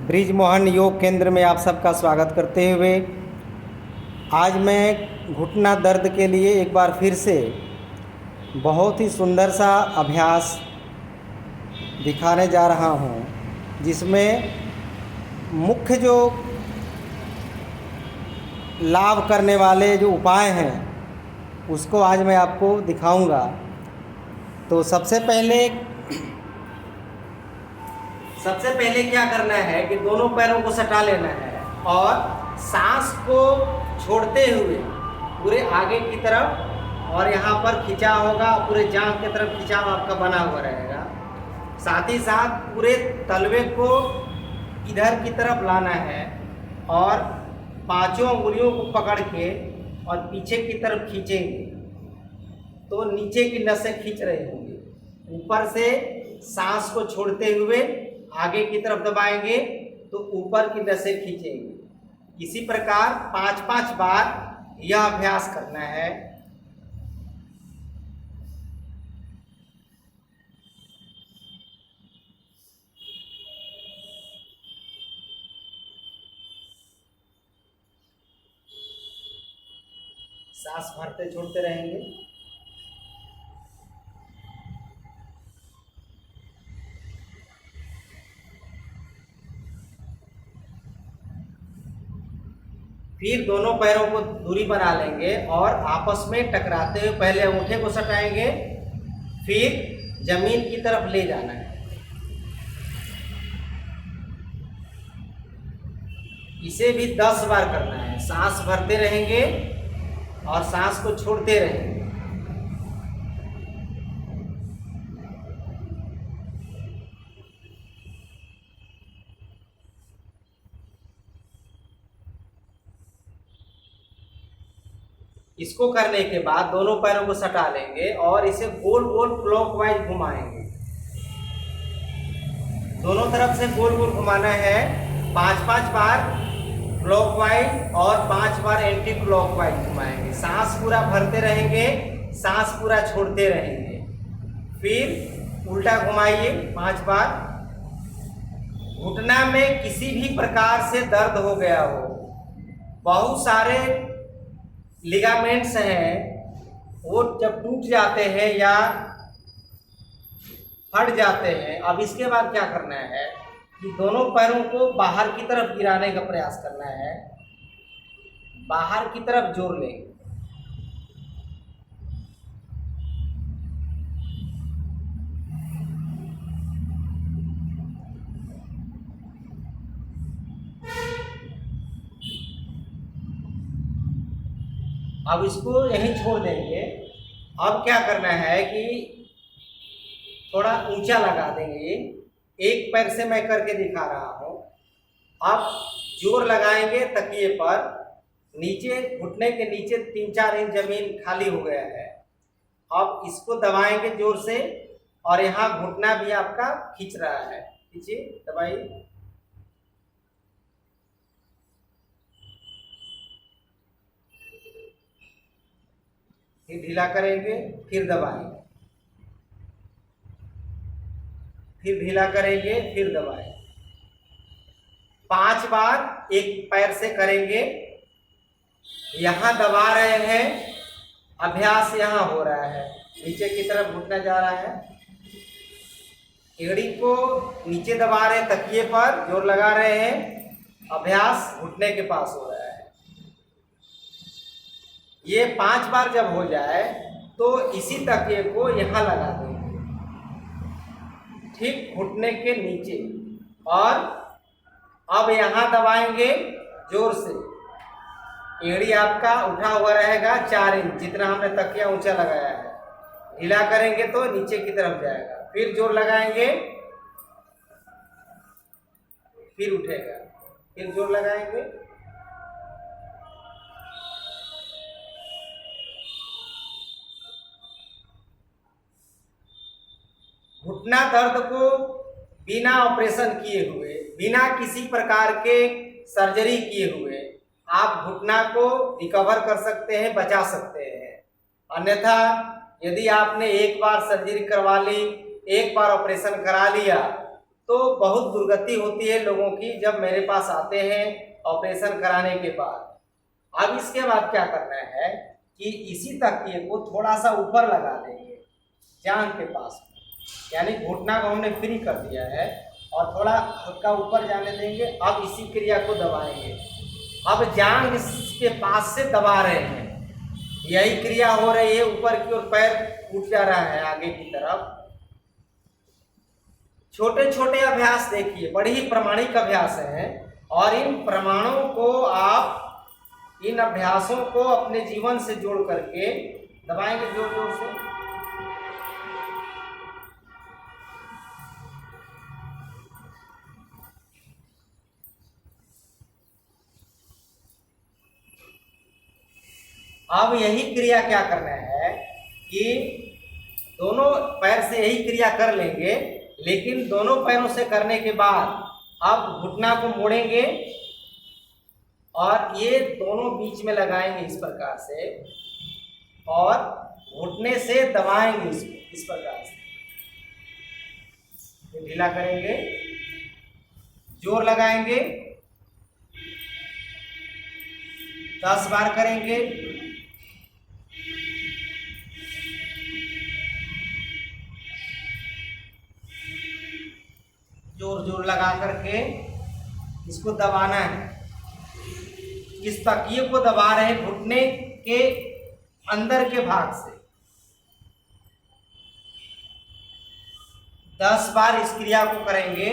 Bridge Mohan योग केंद्र में आप सबका स्वागत करते हुए आज मैं घुटना दर्द के लिए एक बार फिर से बहुत ही सुंदर सा अभ्यास दिखाने जा रहा हूँ, जिसमें मुख्य जो लाभ करने वाले जो उपाय हैं उसको आज मैं आपको दिखाऊंगा। तो सबसे पहले क्या करना है कि दोनों पैरों को सटा लेना है और सांस को छोड़ते हुए पूरे आगे की तरफ, और यहाँ पर खिंचाव होगा, पूरे जांघ की तरफ खिंचाव आपका बना हुआ रहेगा। साथ ही साथ पूरे तलवे को इधर की तरफ लाना है और पांचों उंगलियों को पकड़ के और पीछे की तरफ खींचेंगे तो नीचे की नसें खींच रही होंगी। ऊपर से सांस को छोड़ते हुए आगे की तरफ दबाएंगे तो ऊपर की नसें खींचेंगे। इसी प्रकार 5-5 बार यह अभ्यास करना है। सांस भरते छोड़ते रहेंगे। फिर दोनों पैरों को दूरी बना लेंगे और आपस में टकराते हुए पहले अंगूठे को सटाएंगे, फिर जमीन की तरफ ले जाना है। इसे भी 10 बार करना है। सांस भरते रहेंगे और सांस को छोड़ते रहेंगे। इसको करने के बाद दोनों पैरों को सटा लेंगे और इसे गोल गोल क्लॉकवाइज घुमाएंगे। दोनों तरफ से गोल गोल घुमाना है। 5-5 बार क्लॉकवाइज और 5 बार एंटी क्लॉकवाइज घुमाएंगे। सांस पूरा भरते रहेंगे, सांस पूरा छोड़ते रहेंगे। फिर उल्टा घुमाइए 5 बार। घुटना में किसी भी प्रकार से दर्द हो गया हो, बहुत सारे लिगामेंट्स हैं, वो जब टूट जाते हैं या फट जाते हैं। अब इसके बाद क्या करना है कि दोनों पैरों को बाहर की तरफ गिराने का प्रयास करना है। बाहर की तरफ जोर लें। अब इसको यहीं छोड़ देंगे। अब क्या करना है कि थोड़ा ऊंचा लगा देंगे। एक पैर से मैं करके दिखा रहा हूँ। अब जोर लगाएंगे तकिए पर। नीचे घुटने के नीचे 3-4 इंच जमीन खाली हो गया है। अब इसको दबाएंगे जोर से और यहाँ घुटना भी आपका खींच रहा है। खींचिए, दबाइए। फिर ढीला करेंगे, फिर दबाएंगे, फिर ढीला करेंगे, फिर दबाएंगे। 5 बार एक पैर से करेंगे। यहां दबा रहे हैं, अभ्यास यहां हो रहा है। नीचे की तरफ घुटना जा रहा है। एड़ी को नीचे दबा रहे हैं, तकिए पर जोर लगा रहे हैं। अभ्यास घुटने के पास हो रहा है। ये 5 बार जब हो जाए तो इसी तकिए को यहाँ लगा देंगे, ठीक घुटने के नीचे। और अब यहाँ दबाएंगे जोर से। एड़ी आपका उठा हुआ रहेगा 4 इंच, जितना हमने तकिया ऊंचा लगाया है। ढीला करेंगे तो नीचे की तरफ जाएगा। फिर जोर लगाएंगे, फिर उठेगा। फिर जोर लगाएंगे। घुटना दर्द को बिना ऑपरेशन किए हुए, बिना किसी प्रकार के सर्जरी किए हुए आप घुटना को रिकवर कर सकते हैं, बचा सकते हैं। अन्यथा यदि आपने एक बार सर्जरी करवा ली, एक बार ऑपरेशन करा लिया, तो बहुत दुर्गति होती है लोगों की जब मेरे पास आते हैं ऑपरेशन कराने के बाद। अब इसके बाद क्या करना है कि इसी तकिए को थोड़ा सा ऊपर लगा देंगे जांघ के पास, यानी घुटना को हमने फ्री कर दिया है और थोड़ा हल्का ऊपर जाने देंगे। अब इसी क्रिया को दबाएंगे। अब जांघ इसके पास से दबा रहे हैं, यही क्रिया हो रही है। ऊपर की ओर पैर उठ जा रहा है आगे की तरफ। छोटे छोटे अभ्यास देखिए, बड़ी ही प्रामाणिक अभ्यास हैं और इन प्रमाणों को आप, इन अभ्यासों को अपने जीवन से जोड़ करके दबाएंगे जोर जोर से। अब यही क्रिया क्या करना है कि दोनों पैर से यही क्रिया कर लेंगे, लेकिन दोनों पैरों से करने के बाद अब घुटना को मोड़ेंगे और ये दोनों बीच में लगाएंगे इस प्रकार से और घुटने से दबाएंगे इसको इस प्रकार से, ढीला करेंगे, जोर लगाएंगे, 10 बार करेंगे। जोर जोर लगा करके इसको दबाना है। इस तकिए को दबा रहे हैं घुटने के अंदर के भाग से। 10 बार इस क्रिया को करेंगे।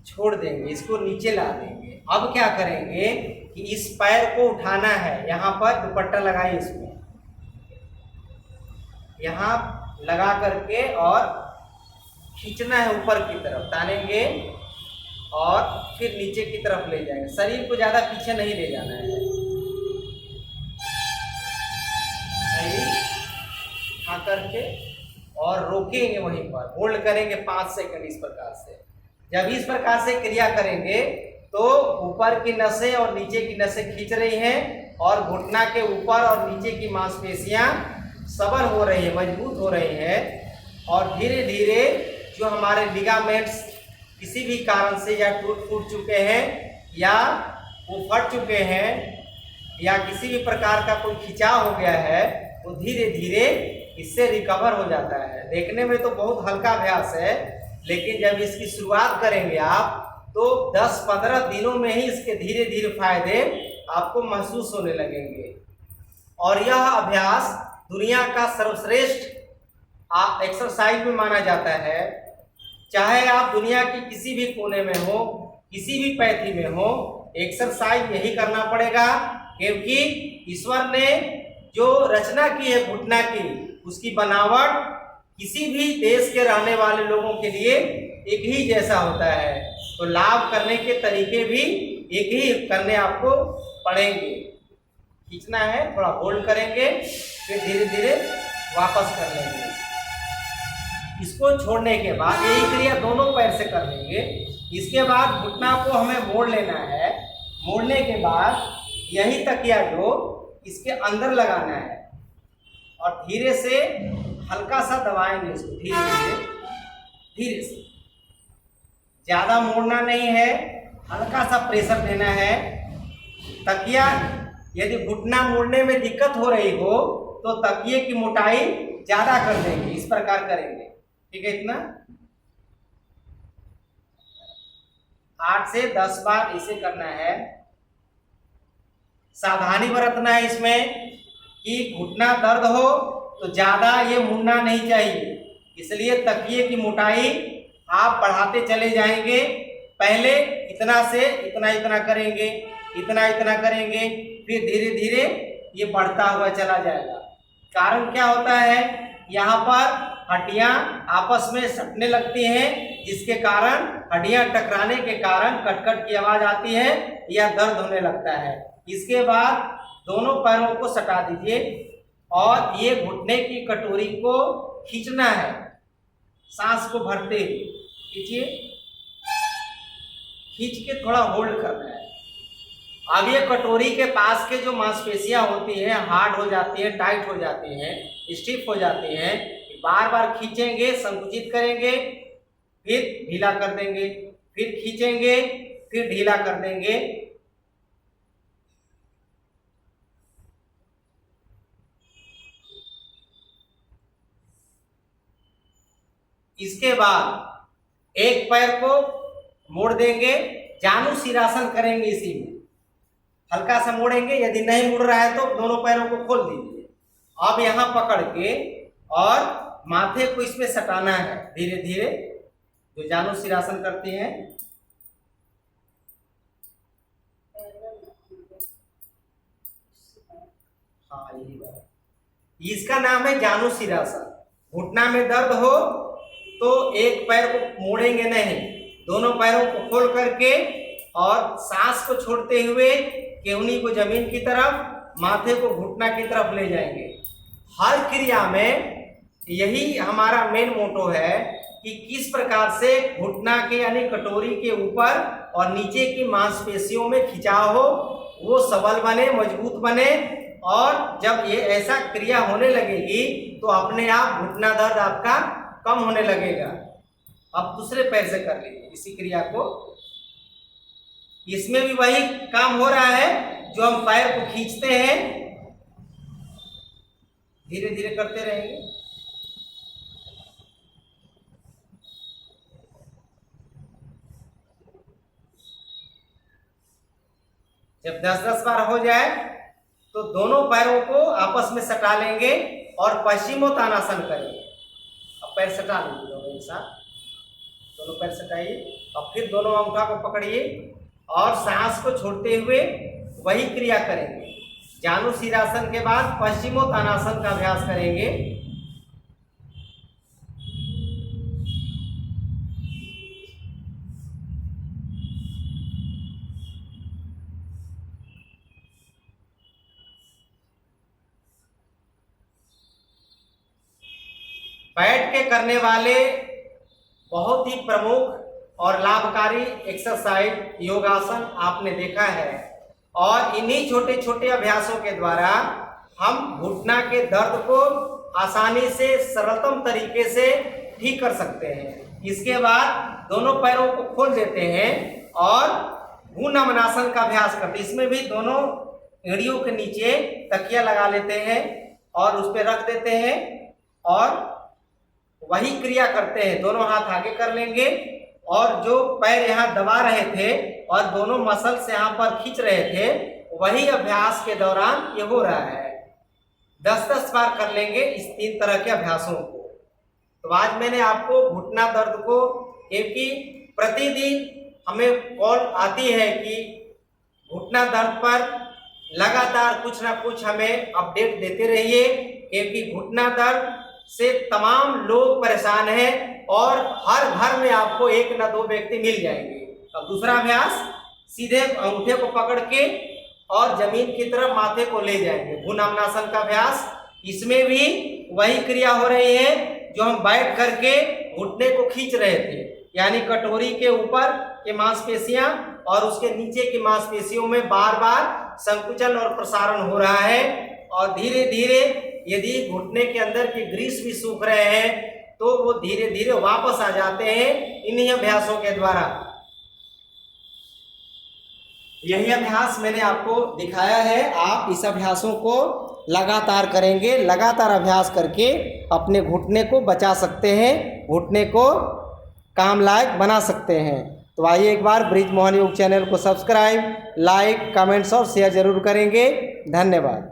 छोड़ देंगे, इसको नीचे ला देंगे। अब क्या करेंगे कि इस पैर को उठाना है, यहाँ पर दुपट्टा लगाए इसमें, यहाँ लगा करके और खींचना है ऊपर की तरफ, तानेंगे और फिर नीचे की तरफ ले जाएंगे। शरीर को ज्यादा पीछे नहीं ले जाना है, उठा करके और रोकेंगे वहीं पर, होल्ड करेंगे 5 सेकंड इस प्रकार से। जब इस प्रकार से क्रिया करेंगे तो ऊपर की नसें और नीचे की नसें खींच रही हैं और घुटना के ऊपर और नीचे की मांसपेशियां सबल हो रही है, मजबूत हो रही है और धीरे धीरे जो हमारे लिगामेंट्स किसी भी कारण से या टूट चुके हैं या वो फट चुके हैं या किसी भी प्रकार का कोई खिंचाव हो गया है, वो धीरे धीरे इससे रिकवर हो जाता है। देखने में तो बहुत हल्का अभ्यास है, लेकिन जब इसकी शुरुआत करेंगे आप तो 10-15 दिनों में ही इसके धीरे धीरे फायदे आपको महसूस होने लगेंगे। और यह अभ्यास दुनिया का सर्वश्रेष्ठ एक्सरसाइज में माना जाता है। चाहे आप दुनिया की किसी भी कोने में हो, किसी भी पैथी में हो, एक्सरसाइज यही करना पड़ेगा, क्योंकि ईश्वर ने जो रचना की है घुटना की, उसकी बनावट किसी भी देश के रहने वाले लोगों के लिए एक ही जैसा होता है। तो लाभ करने के तरीके भी एक ही करने आपको पड़ेंगे। खींचना है, थोड़ा होल्ड करेंगे, फिर धीरे धीरे वापस कर लेंगे। इसको छोड़ने के बाद यही क्रिया दोनों पैर से कर लेंगे। इसके बाद घुटना को हमें मोड़ लेना है। मोड़ने के बाद यही तकिया जो इसके अंदर लगाना है और धीरे से हल्का सा दबाएंगे इसको, धीरे धीरे धीरे से, ज्यादा मोड़ना नहीं है, हल्का सा प्रेशर देना है। तकिया यदि घुटना मोड़ने में दिक्कत हो रही हो तो तकिए की मोटाई ज्यादा कर देंगे, इस प्रकार करेंगे। ठीक है, इतना 8 से 10 बार इसे करना है। सावधानी बरतना है इसमें कि घुटना दर्द हो तो ज्यादा ये मुड़ना नहीं चाहिए, इसलिए तकिए की मोटाई आप बढ़ाते चले जाएंगे। पहले इतना से इतना इतना करेंगे, इतना इतना करेंगे, फिर धीरे धीरे ये बढ़ता हुआ चला जाएगा। कारण क्या होता है, यहाँ पर हड्डियां आपस में सटने लगती हैं, जिसके कारण हड्डियां टकराने के कारण कटकट की आवाज आती है या दर्द होने लगता है। इसके बाद दोनों पैरों को सटा दीजिए और ये घुटने की कटोरी को खींचना है, सांस को भरते हुए खींचिए, खींच के थोड़ा होल्ड करना है। अब ये कटोरी के पास के जो मांसपेशियां होती हैं हार्ड हो जाती हैं, टाइट हो जाती हैं, स्टिफ हो जाती हैं, बार बार खींचेंगे, संकुचित करेंगे, फिर ढीला कर देंगे, फिर खींचेंगे, फिर ढीला कर देंगे। इसके बाद एक पैर को मोड़ देंगे, जानु सिरासन करेंगे। इसी में हल्का सा मोड़ेंगे, यदि नहीं मुड़ रहा है तो दोनों पैरों को खोल दीजिए। अब यहां पकड़ के और माथे को इसमें सटाना है धीरे धीरे, जो जानु सिरासन करते हैं। हाँ, यही बात, इसका नाम है जानु सिरासन। घुटना में दर्द हो तो एक पैर को मोड़ेंगे नहीं, दोनों पैरों को खोल करके और सांस को छोड़ते हुए केहनी को जमीन की तरफ, माथे को घुटना की तरफ ले जाएंगे। हर क्रिया में यही हमारा मेन मोटो है कि किस प्रकार से घुटना के यानी कटोरी के ऊपर और नीचे की मांसपेशियों में खिंचाव हो, वो सबल बने, मजबूत बने। और जब ये ऐसा क्रिया होने लगेगी तो अपने आप घुटना दर्द आपका कम होने लगेगा। अब दूसरे पैर से कर लीजिए इसी क्रिया को। इसमें भी वही काम हो रहा है, जो हम पैर को खींचते हैं, धीरे धीरे करते रहेंगे। जब 10-10 बार हो जाए तो दोनों पैरों को आपस में सटा लेंगे और पश्चिमोत्तानासन करेंगे। अब पैर सटा लीजिए दोनों एक साथ, दोनों पैर सटाइए। अब फिर दोनों अंगूठा को पकड़िए और सांस को छोड़ते हुए वही क्रिया करेंगे। जानु सिरासन के बाद पश्चिमोत्तानासन का अभ्यास करेंगे। बैठ के करने वाले बहुत ही प्रमुख और लाभकारी एक्सरसाइज योगासन आपने देखा है, और इन्हीं छोटे छोटे अभ्यासों के द्वारा हम घुटना के दर्द को आसानी से सरलतम तरीके से ठीक कर सकते हैं। इसके बाद दोनों पैरों को खोल देते हैं और भ्रूनमनासन का अभ्यास करते हैं। इसमें भी दोनों एड़ियों के नीचे तकिया लगा लेते हैं और उस पर रख देते हैं और वही क्रिया करते हैं। दोनों हाथ आगे कर लेंगे और जो पैर यहाँ दबा रहे थे और दोनों मसल्स यहाँ पर खींच रहे थे, वही अभ्यास के दौरान ये हो रहा है। 10-10 बार कर लेंगे इस 3 तरह के अभ्यासों को। तो आज मैंने आपको घुटना दर्द को, क्योंकि प्रतिदिन हमें कॉल आती है कि घुटना दर्द पर लगातार कुछ ना कुछ हमें अपडेट देते रहिए, क्योंकि घुटना दर्द से तमाम लोग परेशान हैं और हर घर में आपको 1 न 2 व्यक्ति मिल जाएंगे। अब दूसरा अभ्यास, सीधे अंगूठे को पकड़ के और जमीन की तरफ माथे को ले जाएंगे, भ्रूनमनासन का अभ्यास। इसमें भी वही क्रिया हो रही है जो हम बैठ करके घुटने को खींच रहे थे, यानी कटोरी के ऊपर के मांसपेशियां और उसके नीचे की मांसपेशियों में बार बार संकुचन और प्रसारण हो रहा है। और धीरे धीरे यदि घुटने के अंदर के ग्रीस भी सूख रहे हैं तो वो धीरे धीरे वापस आ जाते हैं इन्हीं अभ्यासों के द्वारा। यही अभ्यास मैंने आपको दिखाया है। आप इस अभ्यासों को लगातार करेंगे, लगातार अभ्यास करके अपने घुटने को बचा सकते हैं, घुटने को काम लायक बना सकते हैं। तो आइए एक बार ब्रिज मोहन योग चैनल को सब्सक्राइब, लाइक, कमेंट्स और शेयर जरूर करेंगे। धन्यवाद।